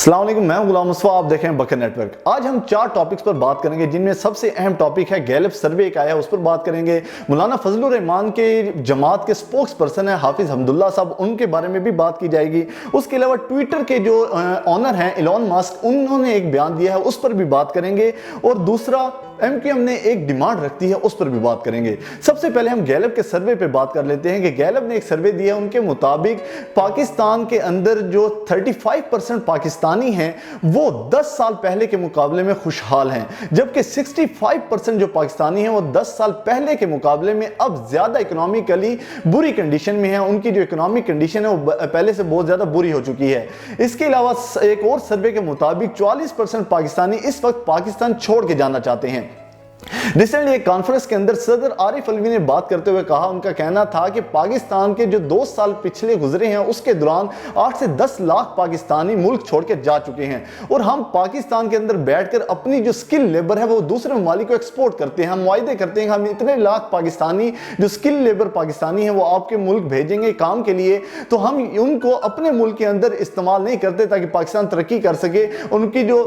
अस्सलाम वालेकुम, मैं गुलाम मुस्तफा, आप देख रहे हैं बकर नेटवर्क। आज हम 4 टॉपिक्स पर बात करेंगे, जिनमें सबसे अहम टॉपिक है गैलप सर्वे एक आया है, उस पर बात करेंगे। मौलाना फजलुर रहमान के जमात के स्पोक्स पर्सन है हाफिज हमदुल्ला साहब, उनके बारे में भी बात की जाएगी। उसके अलावा ट्विटर के जो ऑनर हैं एलन मस्क, उन्होंने एक बयान दिया है, उस पर भी बात करेंगे। और दूसरा MQM ने एक डिमांड रखती है, उस पर भी बात करेंगे। सबसे पहले हम गैलप के सर्वे पे बात कर लेते हैं कि गैलप ने एक सर्वे दिया, उनके मुताबिक पाकिस्तान के अंदर जो 35% पाकिस्तानी हैं वो 10 साल पहले के मुकाबले में खुशहाल हैं, जबकि 65% जो पाकिस्तानी हैं वो 10 साल पहले के मुकाबले में अब ज्यादा इकोनॉमिकली बुरी कंडीशन में है। उनकी जो इकोनॉमिक कंडीशन है वो पहले से बहुत ज्यादा बुरी हो चुकी है। इसके अलावा एक और सर्वे के मुताबिक 44% पाकिस्तानी इस वक्त पाकिस्तान छोड़ के जाना चाहते हैं। रिसेंटली एक कॉन्फ्रेंस के अंदर सदर आरिफ अलवी ने बात करते हुए कहा, उनका कहना था कि पाकिस्तान के जो 2 साल पिछले गुजरे हैं उसके दौरान 8 से 10 लाख पाकिस्तानी मुल्क छोड़ के जा चुके हैं, और हम पाकिस्तान के अंदर बैठकर अपनी जो स्किल लेबर है वो दूसरे ममालिक को एक्सपोर्ट करते हैं। हम वायदे करते हैं कि हम इतने लाख पाकिस्तानी जो स्किल लेबर पाकिस्तानी है वो आपके मुल्क भेजेंगे काम के लिए, तो हम उनको अपने मुल्क के अंदर इस्तेमाल नहीं करते ताकि पाकिस्तान तरक्की कर सके। उनकी जो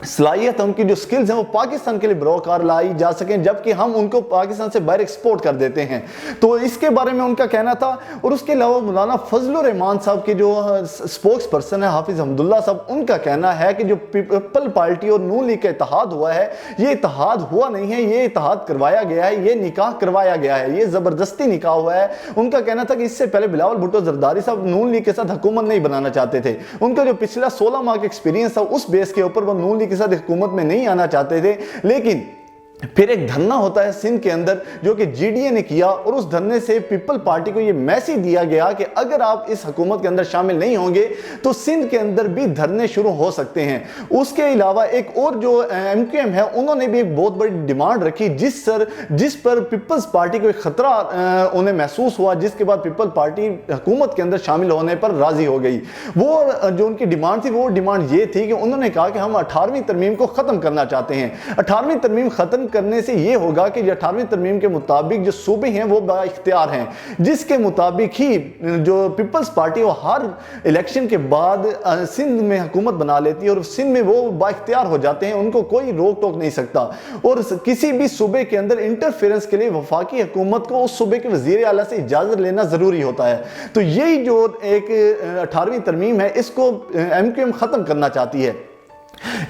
सलाहियत, उनकी जो स्किल्स हैं वो पाकिस्तान के लिए बरोकार लाई जा सकें, जबकि हम उनको पाकिस्तान से बाहर एक्सपोर्ट कर देते हैं। तो इसके बारे में उनका कहना था। और उसके अलावा मौलाना फजलुर रहमान साहब के जो स्पोक्स पर्सन है हाफिज हमदुल्ला साहब, उनका कहना है कि जो पीपल पार्टी और नून लीग का इत्तेहाद हुआ है, ये इत्तेहाद हुआ नहीं है, ये इत्तेहाद करवाया गया है, ये निकाह करवाया गया है, ये जबरदस्ती निकाह हुआ है। उनका कहना था कि इससे पहले बिलावल भुट्टो जरदारी साहब नून लीग के साथ हुकूमत नहीं बनाना चाहते थे। उनका जो पिछला 16 माह का एक्सपीरियंस था उस बेस के ऊपर वो नून लीग के साथ हुकूमत में नहीं आना चाहते थे। लेकिन फिर एक धरना होता है सिंध के अंदर जो कि GDA ने किया, और उस धरने से पीपल पार्टी को यह मैसेज दिया गया कि अगर आप इस हुकूमत के अंदर शामिल नहीं होंगे तो सिंध के अंदर भी धरने शुरू हो सकते हैं। उसके अलावा एक और जो MQM है, उन्होंने भी एक बहुत बड़ी डिमांड रखी जिस पर पीपल्स पार्टी को एक खतरा उन्हें महसूस हुआ, जिसके बाद पीपल पार्टी हुकूमत के अंदर शामिल होने पर राजी हो गई। वो जो उनकी डिमांड थी वो डिमांड ये थी कि उन्होंने कहा कि हम 18वीं तरमीम को खत्म करना चाहते हैं। 18वीं तरमीम खत्म करने से यह होगा कि 18वीं तरमीम के मुताबिक जो सूबे हैं वो बाइख्तियार हैं, जिसके मुताबिक ही जो पीपल्स पार्टी वो हर इलेक्शन के बाद सिंध में हुकूमत बना लेती है, और सिंध में वो बाइख्तियार हो जाते हैं, उनको कोई रोक टोक नहीं सकता। और किसी भी सूबे के अंदर इंटरफेरेंस के लिए वफाकी हुकूमत को उस सूबे के वजीर आला से इजाजत लेना जरूरी होता है। तो यही जो एक 18वीं तरमीम है, इसको MQM खत्म करना चाहती है।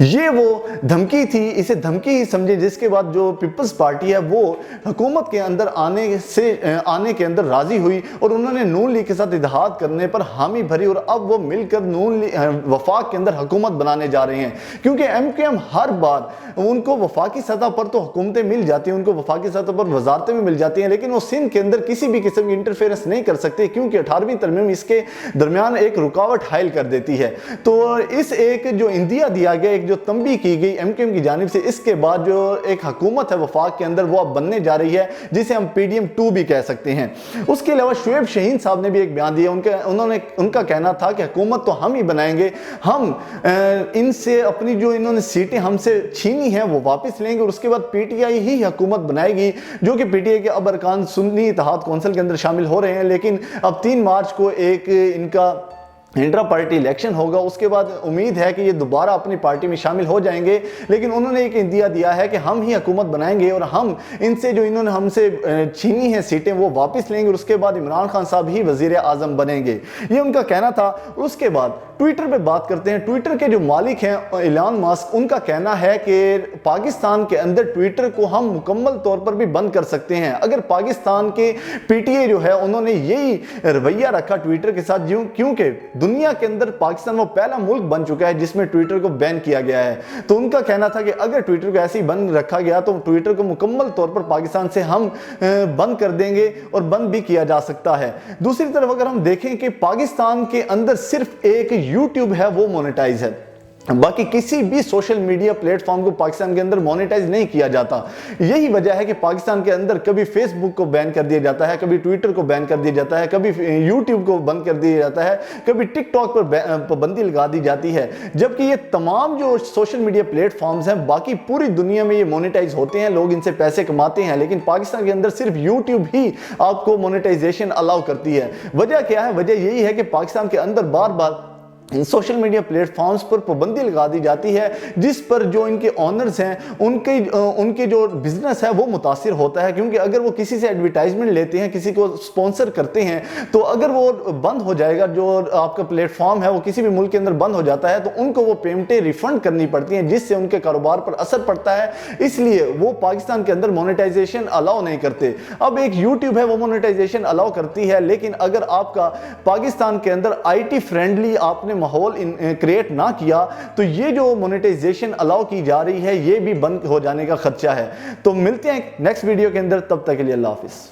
ये वो धमकी थी, इसे धमकी ही समझे, जिसके बाद जो पीपल्स पार्टी है वो हुकूमत के अंदर आने के अंदर राजी हुई, और उन्होंने नून लीग के साथ इत्तेहाद करने पर हामी भरी, और अब वो मिलकर वफाक के अंदर हुकूमत बनाने जा रहे हैं। क्योंकि MQM हर बार उनको वफाकी सतह पर तो हुकूमतें मिल जाती हैं, उनको वफाकी सतह पर वजारतें भी मिल जाती हैं, लेकिन वो सिंध के अंदर किसी भी किस्म की इंटरफेरेंस नहीं कर सकते, क्योंकि 18वीं तरमीम इसके दरमियान एक रुकावट हायल कर देती है। तो इस एक जो इंदिया दिया गया, एक जो तंबी की गई MQM की जानिब से, इसके बाद जो एक हुकूमत है वफाक के अंदर वो अब बनने जा रही है, जिसे हम PDM 2 भी कह सकते हैं। उसके अलावा शुएब शाहीन साहब ने भी एक बयान दिया, उनका कहना था कि हुकूमत तो हम ही बनाएंगे, हम इनसे अपनी जो इन्होंने सीटें हमसे छीनी हैं वो वापस लेंगे, और उसके बाद PTI ही हुकूमत बनाएगी, जो कि PTI के अब अरकान सुन्नी इत्तेहाद कौंसिल के अंदर शामिल हो रहे हैं। लेकिन अब 3 मार्च को एक इनका इंट्रा पार्टी इलेक्शन होगा, उसके बाद उम्मीद है कि ये दोबारा अपनी पार्टी में शामिल हो जाएंगे। लेकिन उन्होंने एक इंदिया दिया है कि हम ही हुकूमत बनाएंगे, और हम इनसे जो इन्होंने हमसे छीनी हैं सीटें वो वापस लेंगे, और उसके बाद इमरान खान साहब ही वजीर आजम बनेंगे, ये उनका कहना था। उसके बाद ट्विटर पे बात करते हैं। ट्विटर के जो मालिक हैं एलन मस्क, उनका कहना है कि पाकिस्तान के अंदर ट्विटर को हम मुकम्मल तौर पर भी बंद कर सकते हैं। अगर पाकिस्तान के PTI जो है उन्होंने यही रवैया रखा ट्विटर के साथ, क्योंकि दुनिया के अंदर पाकिस्तान वो पहला मुल्क बन चुका है जिसमें ट्विटर को बैन किया गया है। तो उनका कहना था कि अगर ट्विटर को ऐसे ही बंद रखा गया तो ट्विटर को मुकम्मल तौर पर पाकिस्तान से हम बंद कर देंगे, और बंद भी किया जा सकता है। दूसरी तरफ अगर हम देखें कि पाकिस्तान के अंदर सिर्फ एक YouTube है वो मोनेटाइज है, बाकी किसी भी सोशल मीडिया प्लेटफॉर्म को पाकिस्तान के अंदर मोनेटाइज नहीं किया जाता। यही वजह है कि पाकिस्तान के अंदर कभी फेसबुक को बैन कर दिया जाता है, कभी ट्विटर को बैन कर दिया जाता है, कभी यूट्यूब को बंद कर दिया जाता है, कभी टिकटॉक पर पाबंदी लगा दी जाती है, जबकि ये तमाम जो सोशल मीडिया प्लेटफॉर्म्स हैं बाकी पूरी दुनिया में ये मोनेटाइज होते हैं, लोग इनसे पैसे कमाते हैं। लेकिन पाकिस्तान के अंदर सिर्फ यूट्यूब ही आपको मोनेटाइजेशन अलाउ करती है। वजह क्या है? वजह यही है कि पाकिस्तान के अंदर बार बार सोशल मीडिया प्लेटफॉर्म्स पर पाबंदी लगा दी जाती है, जिस पर जो इनके ऑनर्स हैं उनके जो बिजनेस है वो मुतासिर होता है, क्योंकि अगर वो किसी से एडवर्टाइजमेंट लेते हैं, किसी को स्पॉन्सर करते हैं, तो अगर वो बंद हो जाएगा, जो आपका प्लेटफॉर्म है वो किसी भी मुल्क के अंदर बंद हो जाता है, तो उनको वो पेमेंटें रिफंड करनी पड़ती हैं, जिससे उनके कारोबार पर असर पड़ता है। इसलिए वो पाकिस्तान के अंदर मोनेटाइजेशन अलाउ नहीं करते। अब एक यूट्यूब है वो मोनेटाइजेशन अलाउ करती है, लेकिन अगर आपका पाकिस्तान के अंदर IT फ्रेंडली आपने माहौल क्रिएट ना किया, तो ये जो मोनेटाइजेशन अलाउ की जा रही है ये भी बंद हो जाने का खदशा है। तो मिलते हैं नेक्स्ट वीडियो के अंदर, तब तक के लिए अल्लाह हाफिज़।